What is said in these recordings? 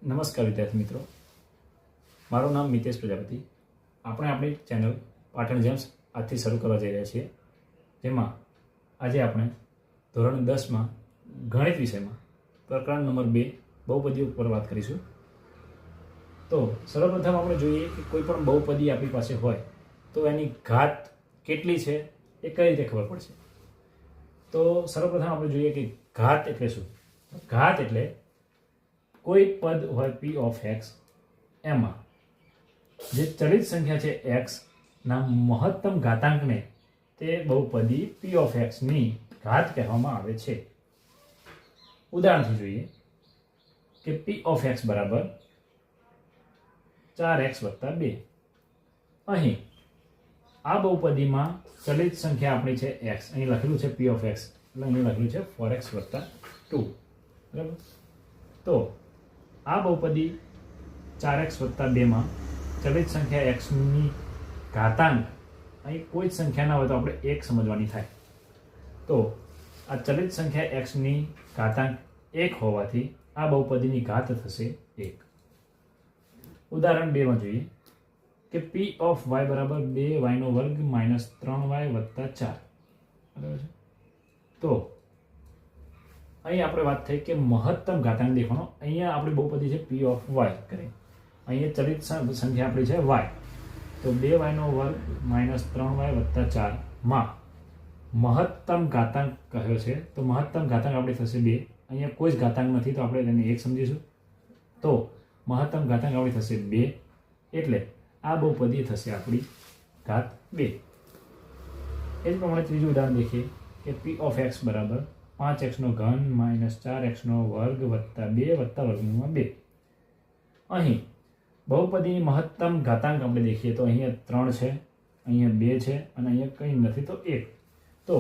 નમસ્કાર વિદ્યાર્થી મિત્રો, મારું નામ મિતેશ પ્રજાપતિ. આપણે આપણી ચેનલ પાટણ જેમ્સ આજથી શરૂ કરવા જઈ રહ્યા છીએ, જેમાં આજે આપણે ધોરણ 10માં ગણિત વિષયમાં પ્રકરણ નંબર 2 બહુપદી ઉપર વાત કરીશું. તો સર્વપ્રથમ આપણે જોઈએ કે કોઈ પણ બહુપદી આપણી પાસે હોય તો એની ઘાત કેટલી છે એ કઈ રીતે ખબર પડશે. તો સર્વપ્રથમ આપણે જોઈએ કે ઘાત એટલે શું. ઘાત એટલે કોઈ પદ હોય p ઓફ x, એમાં જે ચલિત સંખ્યા છે x ના મહત્તમ ઘાતાંકને તે બહુપદી p ઓફ x ની ઘાત કહેવામાં આવે છે. ઉદાહરણથી જોઈએ કે p ઓફ x બરાબર 4x + 2. અહીં આ બહુપદીમાં ચલિત સંખ્યા આપણી છે x, અહીં લખેલું છે p ઓફ x, એટલે અહીં લખેલું છે 4x + 2. બરાબર. તો આ બહુપદી 4x + 2 માં ચલિત સંખ્યા x ની ઘાતાંક અહીં કોઈ જ સંખ્યા ના હોય તો આપણે 1 સમજવાની થાય. તો આ ચલિત સંખ્યા x ની ઘાતાંક 1 હોવાથી આ બહુપદીની ઘાત થશે 1. ઉદાહરણ 2 માં જોઈએ કે p ઓફ y બરાબર 2y² - 3y + 4. બરાબર છે. તો અહીં આપણે વાત થઈ કે મહત્તમ ઘાતાંક દેખાણો. અહીંયા આપણી બહુપદી છે p ઓફ y કરે, અહીંયા ચલિત સંખ્યા આપણી છે y, તો 2y² - 3y + 4 માં મહત્તમ ઘાતાંક કહ્યો છે, તો મહત્તમ ઘાતાંક આપણી થશે 2. અહીંયા કોઈ જ ઘાતાંક નથી તો આપણે તેને 1 સમજીશું. તો મહત્તમ ઘાતાંક આપણી થશે 2, એટલે આ બહુપદી થશે આપણી ઘાત 2. એ જ પ્રમાણે ત્રીજું ઉદાહરણ દેખીએ કે p ઓફ x બરાબર 5x³ - 4x² + 2 + √2. અહીં બહુપદીની મહત્તમ ઘાતાંક આપણે દેખીએ તો અહીંયા 3 છે, અહીંયા 2 છે અને અહીંયા કંઈ નથી તો 1. તો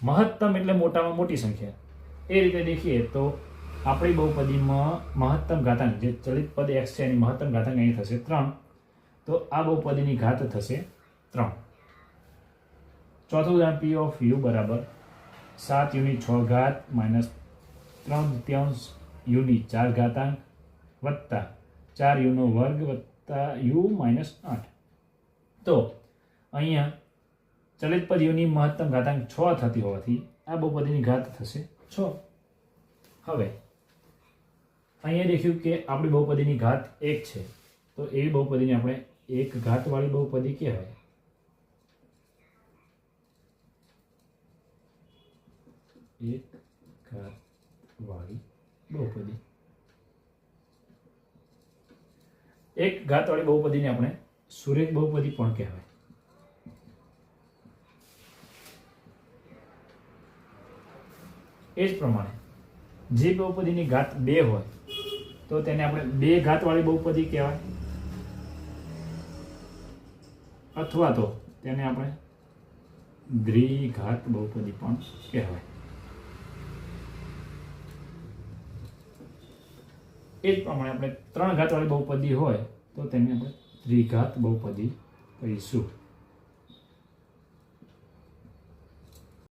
મહત્તમ એટલે મોટામાં મોટી સંખ્યા. એ રીતે દેખીએ તો આપણી બહુપદીમાં મહત્તમ ઘાતાંક જે ચલિત પદ x છે એની મહત્તમ ઘાતાંક અહીં થશે 3. તો આ બહુપદીની ઘાત થશે 3. ચોથું ઉદાહરણ p ઓફ u બરાબર 7u⁴ - 3/4 વત્તા 4u² વત્તા u - 8. તો અહીંયા ચલિત પદ u ની મહત્તમ ઘાતાંક 6 થતી હોવાથી આ બહુપદીની ઘાત થશે 6. હવે અહીંયા દેખ્યું કે આપણી બહુપદીની ઘાત 1 છે, તો એવી બહુપદીને આપણે એક ઘાતવાળી બહુપદી કહેવાય. એક ઘાતવાળી બહુપદી. એક ઘાતવાળી બહુપદીને આપણે સુરેખ બહુપદી પણ કહેવાય. એ જ પ્રમાણે જે બહુપદીની ઘાત 2 હોય તો તેને આપણે 2 ઘાતવાળી બહુપદી કહેવાય, અથવા તો તેને આપણે દ્વિઘાત બહુપદી પણ કહેવાય. એ જ પ્રમાણે આપણે 3 ઘાતવાળી બહુપદી હોય તો તેને આપણે ત્રિઘાત બહુપદી કહીશું.